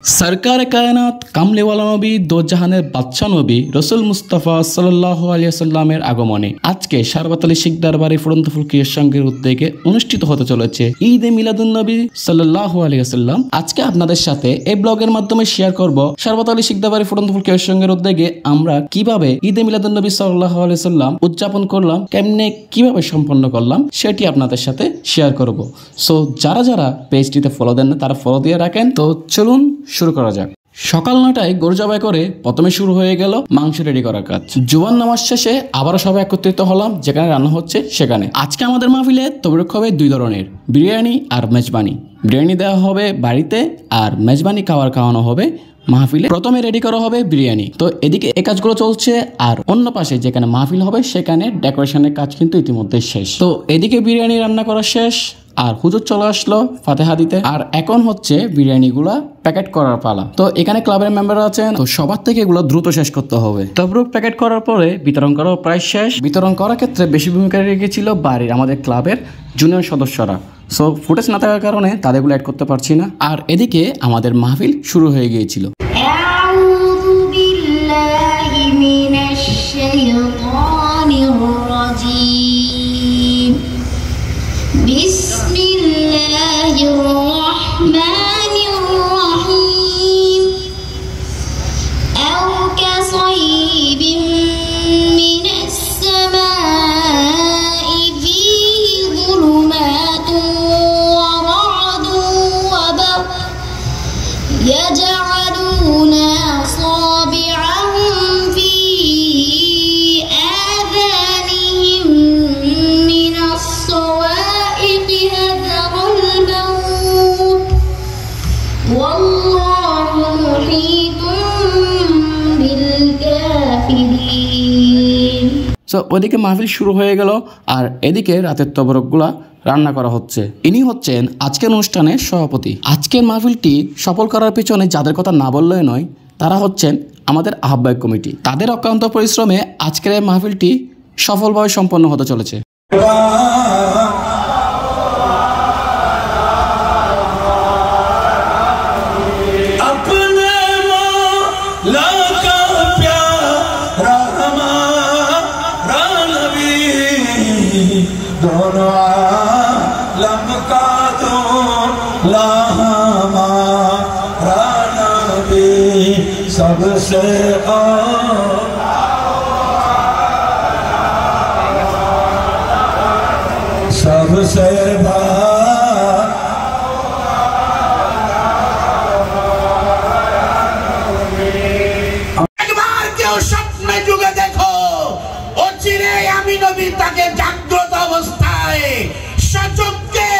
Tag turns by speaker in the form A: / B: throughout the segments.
A: सरकार कायनात कामलेवाला नबी दो জাহানের বাদশা নবী রসুল মুস্তাফা সাল্লাল্লাহু আলাইহি সাল্লামের আগমনে আজকে শারবাত আলী শিখ দরবারে ফুরন্তফুল ক্রিয়া সংঘের উদ্যোগে অনুষ্ঠিত হতে চলেছে ঈদে মিলাদুন নবী সাল্লাল্লাহু আলাইহি সাল্লাম। আজকে আপনাদের সাথে এই ব্লগের মাধ্যমে শেয়ার করব শারবাত আলী শিখ দরবারে ফুরন্তফুল ক্রিয়া সংঘের উদ্যোগে আমরা কিভাবে ঈদে মিলাদুন নবী সাল্লাল্লাহু আলাইহি সাল্লাম উদযাপন করলাম, কেমনে কিভাবে সম্পন্ন করলাম সেটি আপনাদের সাথে শেয়ার করব। সো যারা যারা পেজটিতে ফলো দেন না তারা ফলো দিয়ে রাখেন। তো চলুন শুরু করা যাক। সকাল 9টায় গরু জবাই করে প্রথমে শুরু হয়ে গেল মাংস রেডি করার কাজ। জুবান নামাজ শেষে আবারও সবাই একত্রিত হলাম যেখানে রান্না হচ্ছে সেখানে। আজকে আমাদের মাহফিলে তবরুক হবে দুই ধরনের, বিরিয়ানি আর মেজবানি। বিরিয়ানি দেওয়া হবে বাড়িতে আর মেজবানি খাওয়ানো হবে মাহফিলে। প্রথমে রেডি করা হবে বিরিয়ানি, তো এদিকে এই কাজগুলো চলছে আর অন্য পাশে যেখানে মাহফিল হবে সেখানে ডেকোরেশনের কাজ কিন্তু ইতিমধ্যে শেষ। তো এদিকে বিরিয়ানি রান্না করা শেষ আর হুজুর চলে আসলো ফাতিহা দিতে, আর এখন হচ্ছে বিরিয়ানিগুলা প্যাকেট করার পালা। তো এখানে ক্লাবের মেম্বার আছেন, তো সবার থেকে এগুলো দ্রুত শেষ করতে হবে। তবরুক প্যাকেট করার পরে বিতরণ করাও প্রায় শেষ। বিতরণ করার ক্ষেত্রে বেশি ভূমিকা রেখেছিল বাড়ির আমাদের ক্লাবের জুনিয়র সদস্যরা। সো ফুটেজ না থাকার কারণে তাদেরগুলো অ্যাড করতে পারছি না। আর এদিকে আমাদের মাহফিল শুরু হয়ে গিয়েছিল।
B: يجعلون أصابعهم في آذانهم من الصواعق حذر الموت والله محيط بالكافرين।
A: সো ওদিকে মাহফিল শুরু হয়ে গেল আর এদিকে রাতের তবরকগুলা রান্না করা হচ্ছে। ইনি হচ্ছেন আজকের অনুষ্ঠানের সভাপতি। আজকের মাহফিলটি সফল করার পিছনে যাদের কথা না বললেই নয় তারা হচ্ছেন আমাদের আহ্বায়ক কমিটি। তাদের অক্লান্ত পরিশ্রমে আজকের এই মাহফিলটি সফলভাবে সম্পন্ন হতে চলেছে।
C: सबसे सबसे একবার কেউ স্বপ্নে যুগে দেখো অচিরে আমি নবী তাকে জাগ্রত অবস্থায় সচক্ষে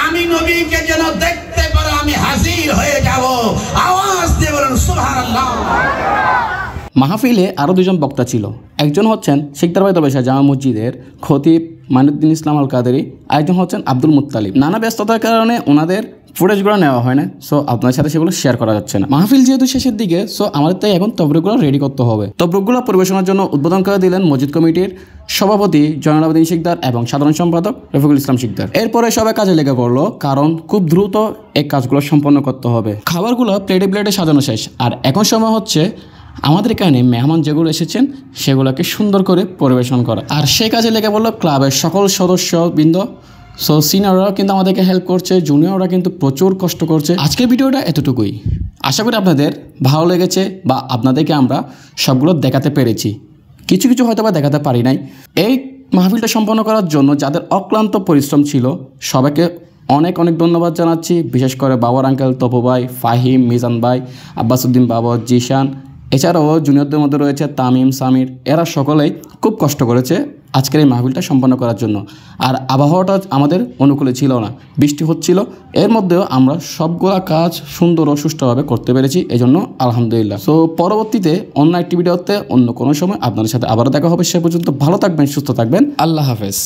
C: আমি নবীকে যেন দেখতে পারো, আমি হাজির হয়ে যাব। আওয়াজ দিয়ে বলুন সুবহানাল্লাহ।
A: মাহফিলে আরও দুজন বক্তা ছিল। একজন হচ্ছেন শিখ দরবার দরবেশা জামা মসজিদের খতিব মাইনুদ্দিন ইসলাম আল কাদেরি, আরেকজন হচ্ছেন আব্দুল মুত্তালিব। নানা ব্যস্ততার কারণে ওনাদের ফুটেজগুলো নেওয়া হয় না, সো আপনার সাথে সেগুলো শেয়ার করা যাচ্ছে না। মাহফিল যেহেতু শেষের দিকে, সো আমাদের তাই এখন তবরুকগুলো রেডি করতে হবে। তবরুকগুলো পরিবেশনের জন্য উদ্বোধন করে দিলেন মসজিদ কমিটির সভাপতি জয়নুল আবেদিন শিকদার এবং সাধারণ সম্পাদক রফিকুল ইসলাম শিকদার। এরপরে সবাই কাজে লেগে পড়লো, কারণ খুব দ্রুত এই কাজগুলো সম্পন্ন করতে হবে। খাবারগুলো প্লেটে প্লেটে সাজানো শেষ আর এখন সময় হচ্ছে আমাদের এখানে মেহমান যেগুলো এসেছেন সেগুলোকে সুন্দর করে পরিবেশন করা। আর সেই কাজে লেগে পড়লো ক্লাবের সকল সদস্যবৃন্দ। সো সিনিয়ররাও কিন্তু আমাদেরকে হেল্প করছে, জুনিয়ররা কিন্তু প্রচুর কষ্ট করছে। আজকের ভিডিওটা এতটুকুই। আশা করি আপনাদের ভালো লেগেছে বা আপনাদেরকে আমরা সবগুলো দেখাতে পেরেছি। কিছু কিছু হয়তো বা দেখাতে পারি নাই। এই মাহফিলটা সম্পন্ন করার জন্য যাদের অক্লান্ত পরিশ্রম ছিল সবাইকে অনেক অনেক ধন্যবাদ জানাচ্ছি। বিশেষ করে বাবার আঙ্কেল তপু ভাই, ফাহিম, মিজান ভাই, আব্বাসউদ্দিন বাবা, জিশান, এছাড়াও জুনিয়রদের মধ্যে রয়েছে তামিম, সামির। এরা সকলেই খুব কষ্ট করেছে আজকের এই মাহফিলটা সম্পন্ন করার জন্য। আর আবহাওয়াটা আমাদের অনুকূলে ছিল না, বৃষ্টি হচ্ছিল, এর মধ্যেও আমরা সবগুলা কাজ সুন্দর ও সুষ্ঠুভাবে করতে পেরেছি, এজন্য আলহামদুলিল্লাহ। সো পরবর্তীতে অন্য একটি ভিডিওতে অন্য কোনো সময় আপনাদের সাথে আবারও দেখা হবে। সে পর্যন্ত ভালো থাকবেন, সুস্থ থাকবেন। আল্লাহ হাফেজ।